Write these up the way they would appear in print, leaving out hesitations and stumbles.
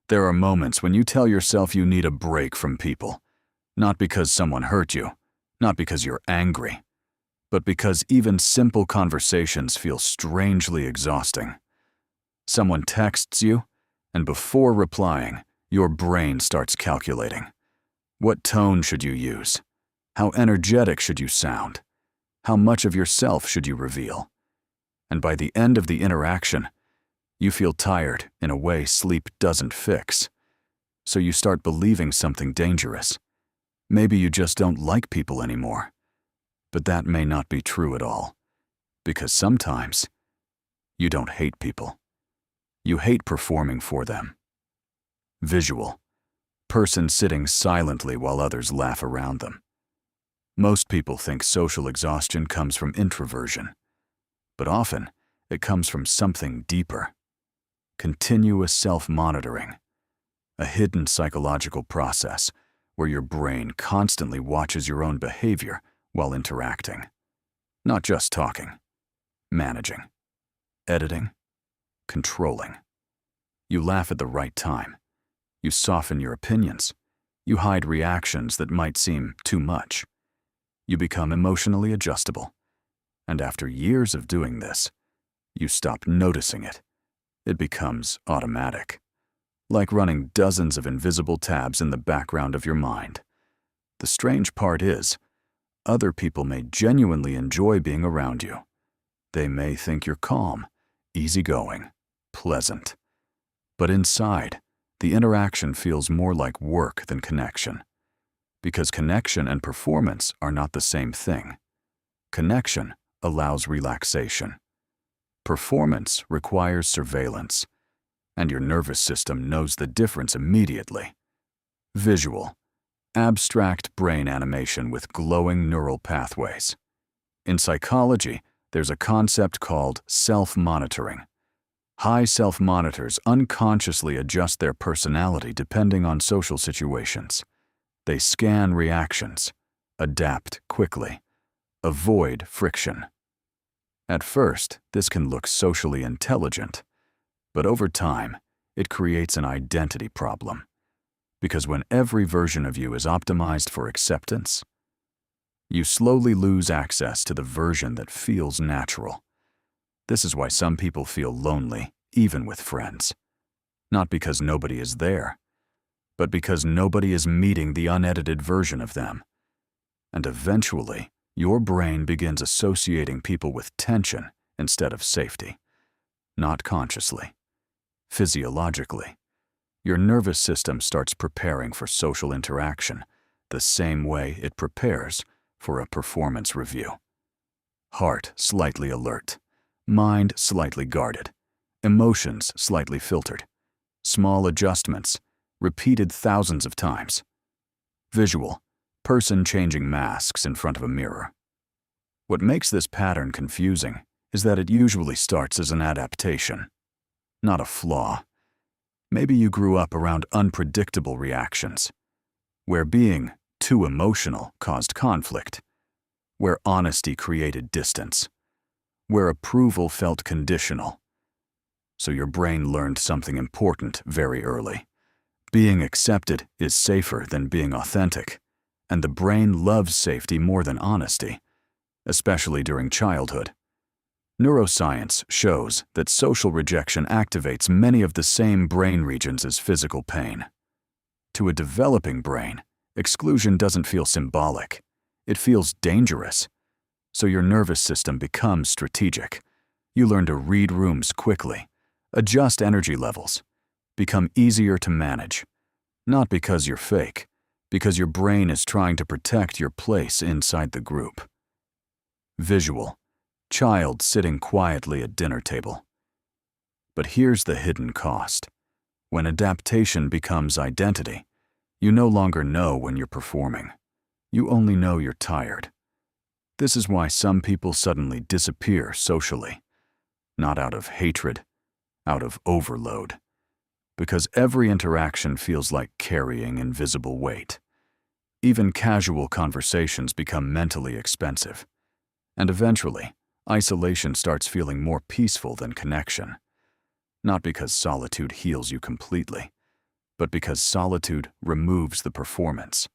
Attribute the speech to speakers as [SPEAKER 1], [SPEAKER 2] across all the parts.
[SPEAKER 1] There are moments when you tell yourself you need a break from people, not because someone hurt you, not because you're angry, but because even simple conversations feel strangely exhausting. Someone texts you, and before replying, your brain starts calculating. What tone should you use? How energetic should you sound? How much of yourself should you reveal? And by the end of the interaction, you feel tired in a way sleep doesn't fix. So you start believing something dangerous. Maybe you just don't like people anymore. But that may not be true at all. Because sometimes, you don't hate people. You hate performing for them. Visual. Person sitting silently while others laugh around them. Most people think social exhaustion comes from introversion. But often, it comes from something deeper. Continuous self-monitoring. A hidden psychological process where your brain constantly watches your own behavior while interacting. Not just talking. Managing. Editing. Controlling. You laugh at the right time. You soften your opinions. You hide reactions that might seem too much. You become emotionally adjustable. And after years of doing this, you stop noticing it. It becomes automatic. Like running dozens of invisible tabs in the background of your mind. The strange part is, other people may genuinely enjoy being around you. They may think you're calm, easygoing, pleasant. But inside, the interaction feels more like work than connection. Because connection and performance are not the same thing. Connection allows relaxation. Performance requires surveillance, and your nervous system knows the difference immediately. Visual. Abstract brain animation with glowing neural pathways. In psychology, there's a concept called self-monitoring. High self-monitors unconsciously adjust their personality depending on social situations. They scan reactions, adapt quickly, avoid friction. At first, this can look socially intelligent, but over time, it creates an identity problem. Because when every version of you is optimized for acceptance, you slowly lose access to the version that feels natural. This is why some people feel lonely, even with friends. Not because nobody is there, but because nobody is meeting the unedited version of them. And eventually, your brain begins associating people with tension instead of safety. Not consciously. Physiologically, your nervous system starts preparing for social interaction the same way it prepares for a performance review. Heart slightly alert, mind slightly guarded, emotions slightly filtered, small adjustments, repeated thousands of times. Visual. Person changing masks in front of a mirror. What makes this pattern confusing is that it usually starts as an adaptation, not a flaw. Maybe you grew up around unpredictable reactions, where being too emotional caused conflict, where honesty created distance, where approval felt conditional. So your brain learned something important very early. Being accepted is safer than being authentic. And the brain loves safety more than honesty, especially during childhood. Neuroscience shows that social rejection activates many of the same brain regions as physical pain. To a developing brain, exclusion doesn't feel symbolic. It feels dangerous. So your nervous system becomes strategic. You learn to read rooms quickly, adjust energy levels, become easier to manage. Not because you're fake, because your brain is trying to protect your place inside the group. Visual. Child sitting quietly at dinner table. But here's the hidden cost. When adaptation becomes identity, you no longer know when you're performing. You only know you're tired. This is why some people suddenly disappear socially. Not out of hatred, out of overload. Because every interaction feels like carrying invisible weight. Even casual conversations become mentally expensive. And eventually, isolation starts feeling more peaceful than connection. Not because solitude heals you completely, but because solitude removes the performance.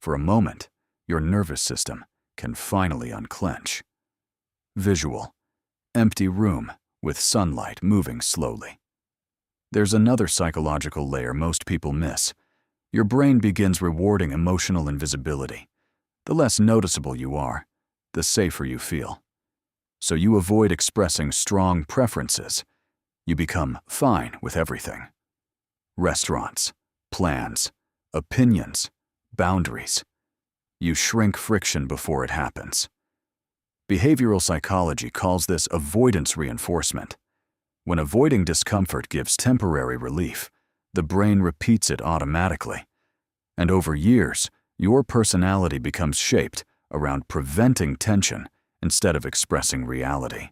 [SPEAKER 1] For a moment, your nervous system can finally unclench. Visual. Empty room with sunlight moving slowly. There's another psychological layer most people miss. Your brain begins rewarding emotional invisibility. The less noticeable you are, the safer you feel. So you avoid expressing strong preferences. You become fine with everything. Restaurants, plans, opinions, boundaries. You shrink friction before it happens. Behavioral psychology calls this avoidance reinforcement. When avoiding discomfort gives temporary relief, the brain repeats it automatically. And over years, your personality becomes shaped around preventing tension instead of expressing reality.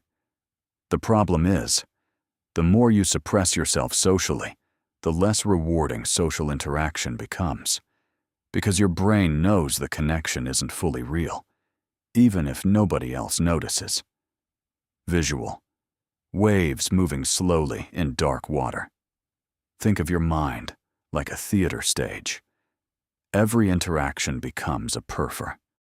[SPEAKER 1] The problem is, the more you suppress yourself socially, the less rewarding social interaction becomes. Because your brain knows the connection isn't fully real, even if nobody else notices. Visual. Waves moving slowly in dark water. Think of your mind like a theater stage. Every interaction becomes a perfor.